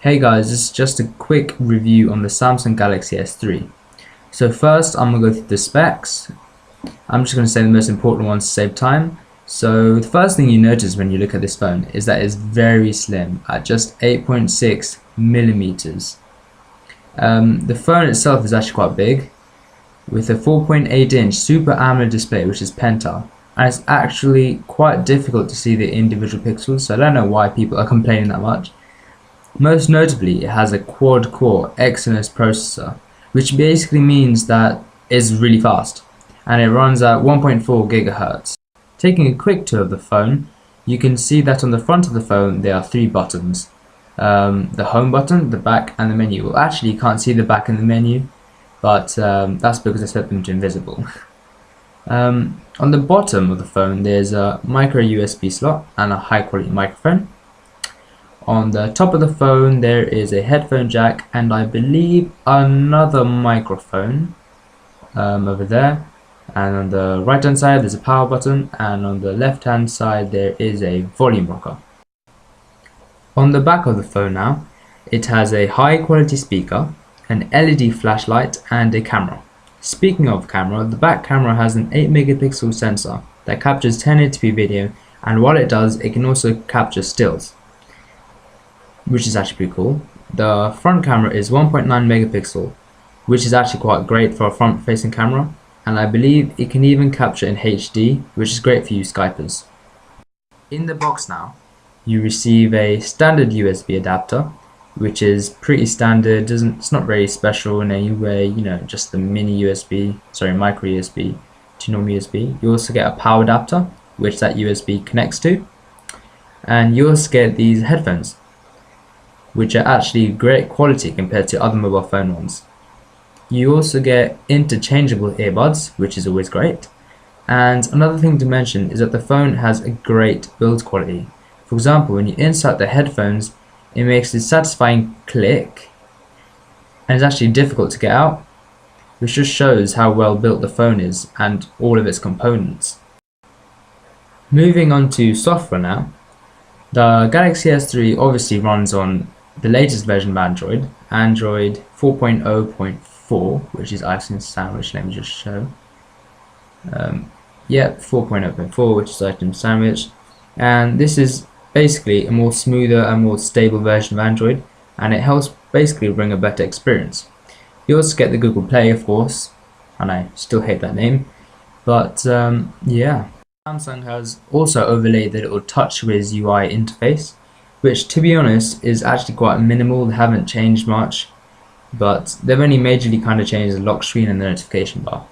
Hey guys, this is just a quick review on the Samsung Galaxy S3. So first I'm going to go through the specs. I'm just going to say the most important ones to save time. So the first thing you notice when you look at this phone is that it's very slim at just 8.6 millimeters. The phone itself is actually quite big with a 4.8-inch Super AMOLED display, which is Penta, and it's actually quite difficult to see the individual pixels, so I don't know why people are complaining that much. Most notably, it has a quad-core Exynos processor, which basically means that it's really fast, and it runs at 1.4 GHz. Taking a quick tour of the phone, you can see that on the front of the phone there are three buttons. The home button, the back, and the menu. Well, actually you can't see the back and the menu, but that's because I set them to invisible. On the bottom of the phone there's a micro USB slot and a high quality microphone. On the top of the phone there is a headphone jack and I believe another microphone over there, and on the right hand side there's a power button, and on the left hand side there is a volume rocker. On the back of the phone now, it has a high quality speaker, an LED flashlight and a camera. Speaking of camera, the back camera has an 8 megapixel sensor that captures 1080p video, and while it does, it can also capture stills, which is actually pretty cool. The front camera is 1.9 megapixel, which is actually quite great for a front facing camera, and I believe it can even capture in HD, which is great for you Skypers. In the box now, you receive a standard USB adapter, which is pretty standard. It's not very special in any way, you know, just the micro USB to normal USB. You also get a power adapter, which that USB connects to, and you also get these headphones, which are actually great quality compared to other mobile phone ones. You also get interchangeable earbuds, which is always great. And another thing to mention is that the phone has a great build quality. For example, when you insert the headphones, it makes a satisfying click, and it's actually difficult to get out, which just shows how well built the phone is and all of its components. Moving on to software now, the Galaxy S3 obviously runs on the latest version of Android 4.0.4, which is Ice Cream Sandwich. Let me just show. 4.0.4, which is Ice Cream Sandwich, and this is basically a more smoother and more stable version of Android, and it helps basically bring a better experience. You also get the Google Play, of course, and I still hate that name, but yeah. Samsung has also overlaid the little TouchWiz UI interface, which to be honest is actually quite minimal. They haven't changed much, but they've only majorly kind of changed the lock screen and the notification bar,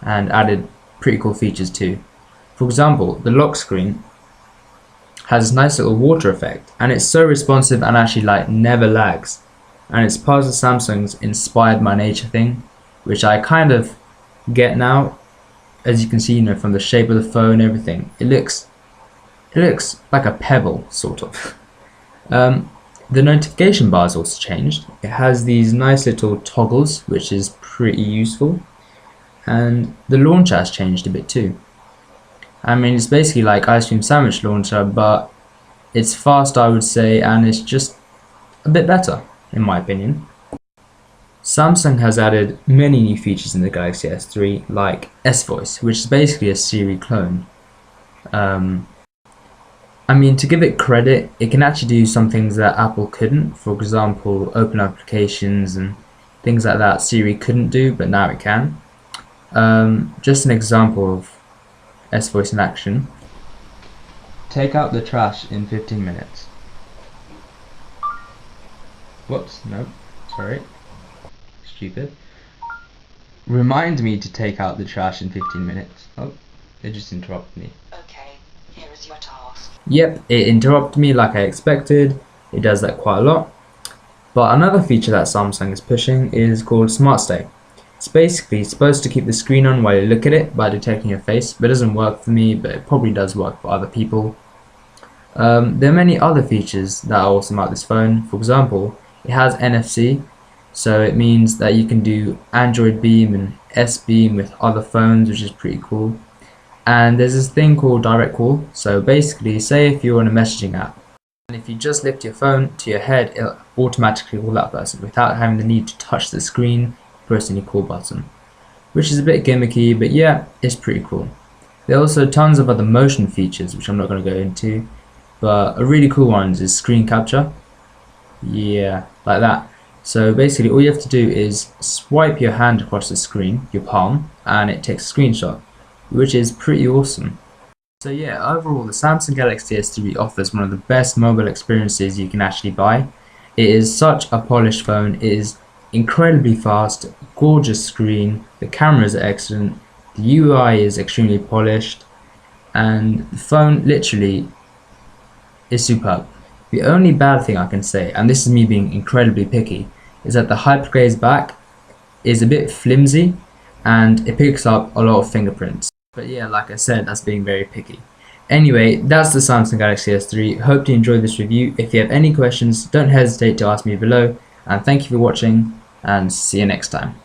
and added pretty cool features too. For example, the lock screen has this nice little water effect, and it's so responsive and actually like never lags, and it's part of Samsung's inspired by nature thing, which I kind of get now. As you can see, you know, from the shape of the phone, everything, it looks like a pebble sort of. The notification bar has also changed. It has these nice little toggles, which is pretty useful, and the launcher has changed a bit too. I mean, it's basically like Ice Cream Sandwich launcher, but it's fast, I would say, and it's just a bit better, in my opinion. Samsung has added many new features in the Galaxy S3, like S-Voice, which is basically a Siri clone. I mean, to give it credit, it can actually do some things that Apple couldn't. For example, open applications and things like that Siri couldn't do, but now it can. Just an example of S-Voice in action. Take out the trash in 15 minutes. Whoops, no, sorry. Stupid. Remind me to take out the trash in 15 minutes. Oh, it just interrupted me. Okay, here is your task. Yep, it interrupted me like I expected. It does that quite a lot. But another feature that Samsung is pushing is called Smart Stay. It's basically supposed to keep the screen on while you look at it by detecting your face, but it doesn't work for me, but it probably does work for other people. There are many other features that are awesome about this phone. For example, it has NFC, so it means that you can do Android Beam and S Beam with other phones, which is pretty cool. And there's this thing called direct call, so basically say if you're on a messaging app And if you just lift your phone to your head, it'll automatically call that person without having the need to touch the screen, pressing your call button. Which is a bit gimmicky, but yeah, it's pretty cool. There are also tons of other motion features, which I'm not going to go into, but a really cool one is screen capture. Yeah, like that. So basically all you have to do is swipe your hand across the screen, your palm, and it takes a screenshot, which is pretty awesome. So yeah, overall the Samsung Galaxy S3 offers one of the best mobile experiences you can actually buy. It is such a polished phone, it is incredibly fast, gorgeous screen, the cameras are excellent, the UI is extremely polished, and the phone literally is superb. The only bad thing I can say, and this is me being incredibly picky, is that the hypergaze back is a bit flimsy and it picks up a lot of fingerprints. But yeah, like I said, that's being very picky. Anyway, that's the Samsung Galaxy S3. Hope you enjoyed this review. If you have any questions, don't hesitate to ask me below. And thank you for watching, and see you next time.